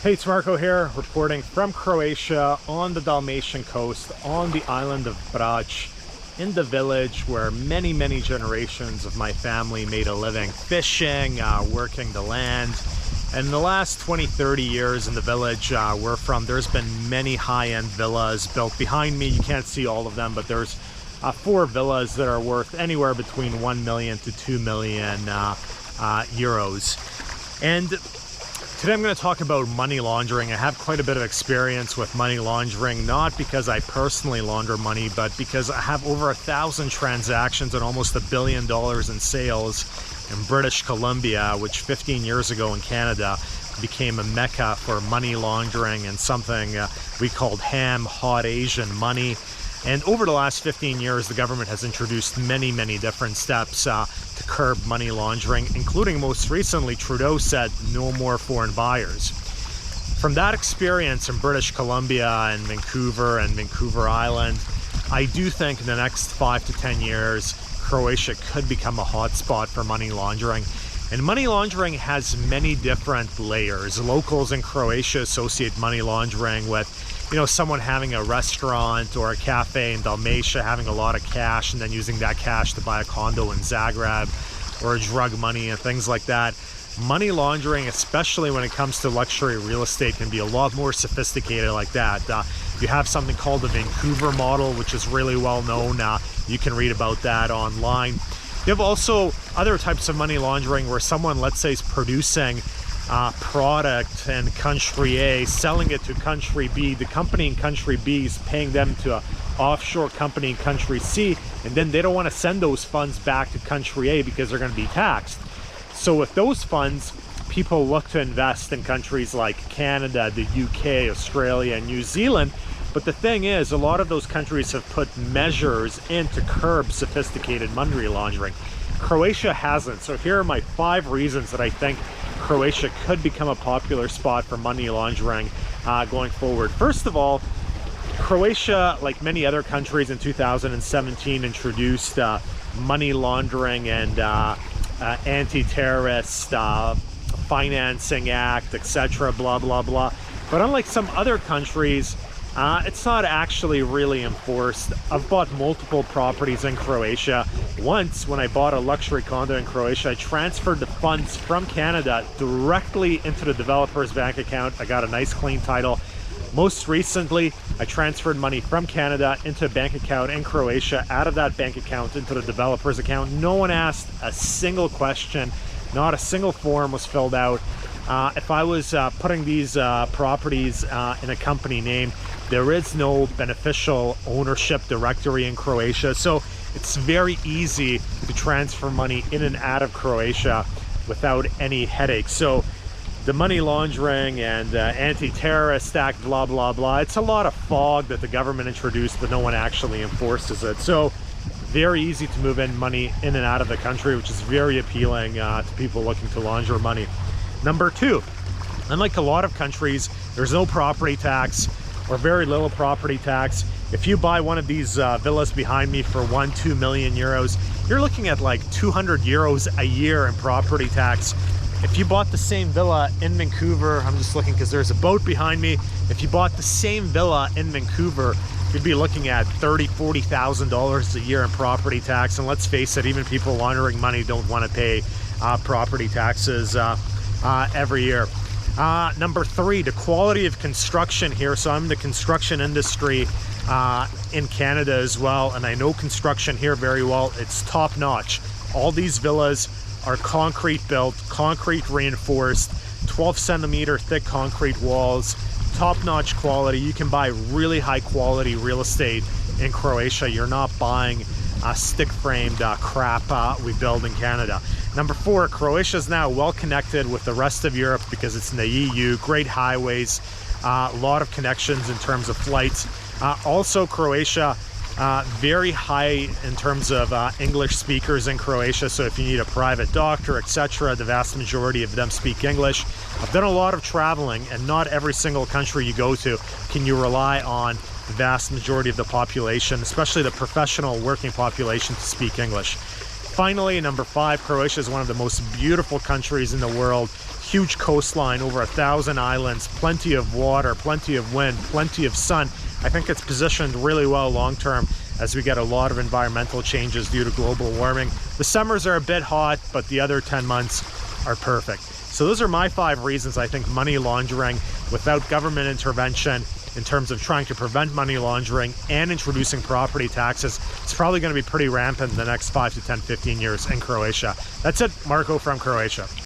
Hey, it's Marco here, reporting from Croatia on the Dalmatian coast, on the island of Brač, in the village where many generations of my family made a living fishing, working the land. And in the last 20-30 years in the village we're from, there's been many high-end villas built behind me. You can't see all of them, but there's 4 villas that are worth anywhere between 1 million to 2 million euros. And today I'm going to talk about money laundering. I have quite a bit of experience with money laundering, not because I personally launder money, but because I have over 1,000 transactions and almost $1 billion in sales in British Columbia, which 15 years ago in Canada became a mecca for money laundering and something we called hot Asian money. And over the last 15 years, the government has introduced many different steps to curb money laundering, including most recently, Trudeau said no more foreign buyers. From that experience in British Columbia and Vancouver Island, I do think in the next 5 to 10 years, Croatia could become a hotspot for money laundering. And money laundering has many different layers. Locals in Croatia associate money laundering with, you know, someone having a restaurant or a cafe in Dalmatia, having a lot of cash and then using that cash to buy a condo in Zagreb, or drug money and things like that. Money laundering, especially when it comes to luxury real estate, can be a lot more sophisticated like that. You have something called the Vancouver model, which is really well known. You can read about that online. You have also other types of money laundering where someone, let's say, is producing product in country A, selling it to country B. The company in country B is paying them to an offshore company in country C, and then they don't want to send those funds back to country A because they're going to be taxed. So with those funds, people look to invest in countries like Canada, the UK, Australia, and New Zealand. But the thing is, a lot of those countries have put measures in to curb sophisticated money laundering. Croatia hasn't. So here are my 5 reasons that I think Croatia could become a popular spot for money laundering going forward. First of all, Croatia, like many other countries in 2017, introduced money laundering and anti-terrorist financing act, etc., blah blah. But unlike some other countries, it's not actually really enforced. I've bought multiple properties in Croatia. Once, when I bought a luxury condo in Croatia, I transferred the funds from Canada directly into the developer's bank account. I got a nice clean title. Most recently, I transferred money from Canada into a bank account in Croatia, out of that bank account into the developer's account. No one asked a single question. Not a single form was filled out. If I was putting these properties in a company name, there is no beneficial ownership directory in Croatia, so it's very easy to transfer money in and out of Croatia without any headache. So the money laundering and anti-terrorist act, blah blah, it's a lot of fog that the government introduced, but no one actually enforces it. So very easy to move in money in and out of the country, which is very appealing to people looking to launder money. Number 2, unlike a lot of countries, there's no property tax or very little property tax. If you buy one of these villas behind me for 1-2 million euros, you're looking at like 200 euros a year in property tax. If you bought the same villa in Vancouver, I'm just looking because there's a boat behind me. If you bought the same villa in Vancouver, you'd be looking at $30,000-$40,000 a year in property tax. And let's face it, even people laundering money don't want to pay property taxes every year. Number 3, the quality of construction here. So I'm in the construction industry in Canada as well, and I know construction here very well. It's top notch. All these villas are concrete built, concrete reinforced, 12 centimeter thick concrete walls, top notch quality. You can buy really high quality real estate in Croatia. You're not buying stick framed crap we build in Canada. Number 4, Croatia is now well connected with the rest of Europe because it's in the EU. Great highways, a lot of connections in terms of flights. Also, Croatia, very high in terms of English speakers in Croatia. So if you need a private doctor, etc., the vast majority of them speak English. I've done a lot of traveling, and not every single country you go to can you rely on the vast majority of the population, especially the professional working population, to speak English. Finally, number 5, Croatia is one of the most beautiful countries in the world. huge coastline, over 1,000 islands, plenty of water, plenty of wind, plenty of sun. I think it's positioned really well long-term as we get a lot of environmental changes due to global warming. The summers are a bit hot, but the other 10 months are perfect. So those are my 5 reasons I think money laundering without government intervention in terms of trying to prevent money laundering and introducing property taxes, it's probably going to be pretty rampant in the next 5 to 10, 15 years in Croatia. That's it, Marco from Croatia.